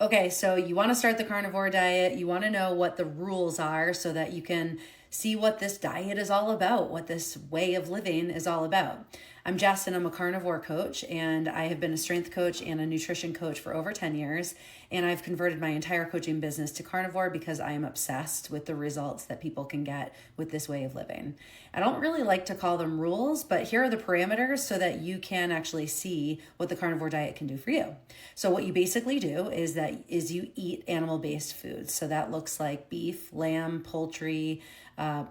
Okay, so you want to start the carnivore diet. You want to know what the rules are so that you can see what this diet is all about, what this way of living is all about. I'm Jess and I'm a carnivore coach, and I have been a strength coach and a nutrition coach for over 10 years. And I've converted my entire coaching business to carnivore because I am obsessed with the results that people can get with this way of living. I don't really like to call them rules, but here are the parameters so that you can actually see what the carnivore diet can do for you. So what you basically do is you eat animal-based foods. So that looks like beef, lamb, poultry,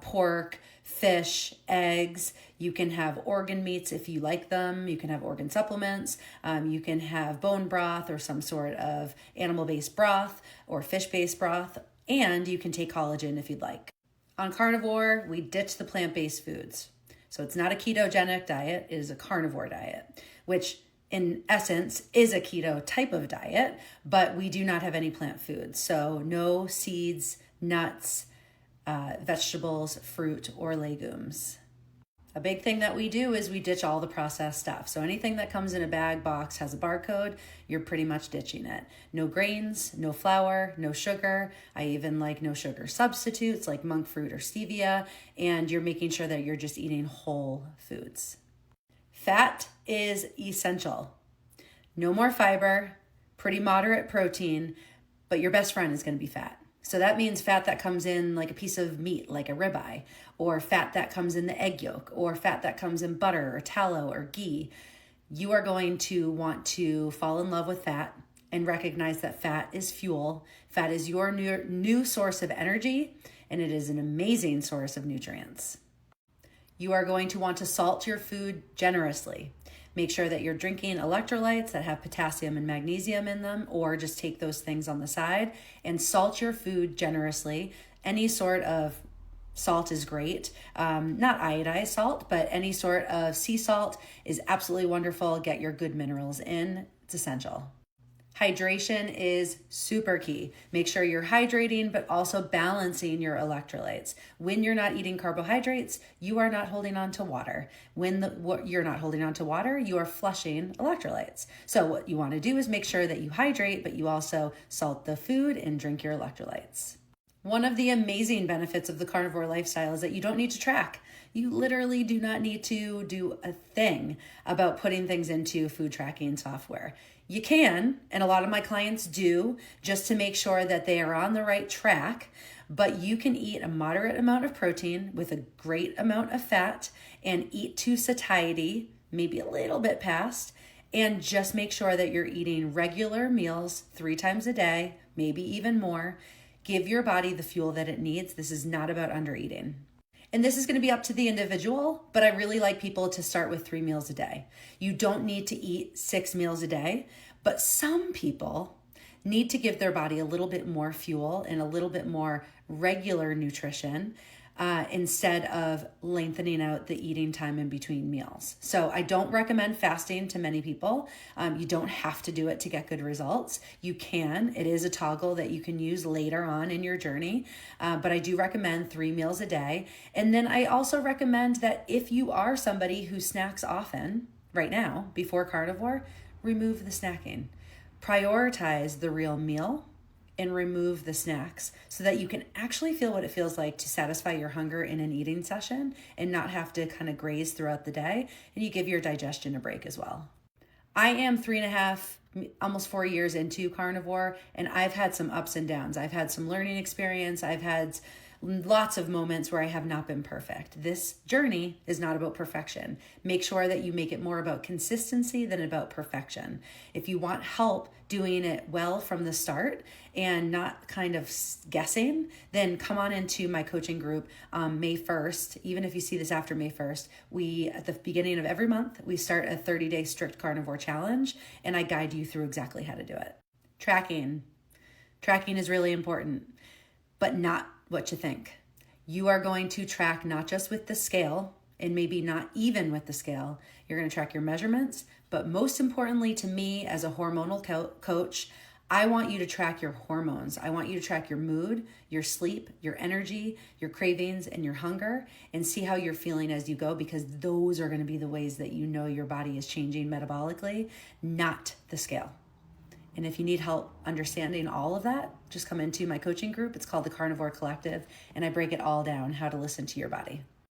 pork, fish, eggs. You can have organ meats if you like them. You can have organ supplements. You can have bone broth or some sort of animal-based broth or fish-based broth. And you can take collagen if you'd like. On carnivore, we ditch the plant-based foods. So it's not a ketogenic diet, it is a carnivore diet, which in essence is a keto type of diet, but we do not have any plant foods. So no seeds, nuts, vegetables, fruit, or legumes. A big thing that we do is we ditch all the processed stuff. So anything that comes in a bag, box, has a barcode, you're pretty much ditching it. No grains, no flour, no sugar. I even like no sugar substitutes like monk fruit or stevia. And you're making sure that you're just eating whole foods. Fat is essential. No more fiber, pretty moderate protein, but your best friend is going to be fat. So that means fat that comes in like a piece of meat, like a ribeye, or fat that comes in the egg yolk, or fat that comes in butter or tallow or ghee. You are going to want to fall in love with fat and recognize that fat is fuel. Fat is your new source of energy, and it is an amazing source of nutrients. You are going to want to salt your food generously. Make sure that you're drinking electrolytes that have potassium and magnesium in them, or just take those things on the side and salt your food generously. Any sort of salt is great. Not iodized salt, but any sort of sea salt is absolutely wonderful. Get your good minerals in. It's essential. Hydration is super key. Make sure you're hydrating, but also balancing your electrolytes. When you're not eating carbohydrates, you are not holding on to water. When you're not holding on to water, you are flushing electrolytes. So what you want to do is make sure that you hydrate, but you also salt the food and drink your electrolytes. One of the amazing benefits of the carnivore lifestyle is that you don't need to track. You literally do not need to do a thing about putting things into food tracking software. You can, and a lot of my clients do, just to make sure that they are on the right track, but you can eat a moderate amount of protein with a great amount of fat and eat to satiety, maybe a little bit past, and just make sure that you're eating regular meals 3 times a day, maybe even more. Give your body the fuel that it needs. This is not about under eating. And this is going to be up to the individual, but I really like people to start with 3 meals a day. You don't need to eat 6 meals a day, but some people need to give their body a little bit more fuel and a little bit more regular nutrition instead of lengthening out the eating time in between meals. So I don't recommend fasting to many people. You don't have to do it to get good results. You can. It is a toggle that you can use later on in your journey. But I do recommend 3 meals a day. And then I also recommend that if you are somebody who snacks often right now before carnivore, remove the snacking. Prioritize the real meal and remove the snacks so that you can actually feel what it feels like to satisfy your hunger in an eating session and not have to kind of graze throughout the day, and you give your digestion a break as well. I am 3.5, almost 4 years into carnivore, and I've had some ups and downs. I've had some learning experience. I've had lots of moments where I have not been perfect. This journey is not about perfection. Make sure that you make it more about consistency than about perfection. If you want help doing it well from the start and not kind of guessing, then come on into my coaching group May 1st. Even if you see this after May 1st, at the beginning of every month, we start a 30-day strict carnivore challenge, and I guide you through exactly how to do it. Tracking. Tracking is really important, but not what you think. You are going to track not just with the scale and maybe not even with the scale. You're going to track your measurements, but most importantly to me as a hormonal coach, I want you to track your hormones. I want you to track your mood, your sleep, your energy, your cravings, and your hunger, and see how you're feeling as you go, because those are going to be the ways that you know your body is changing metabolically, not the scale. And if you need help understanding all of that, just come into my coaching group. It's called the Carnivore Collective, and I break it all down, how to listen to your body.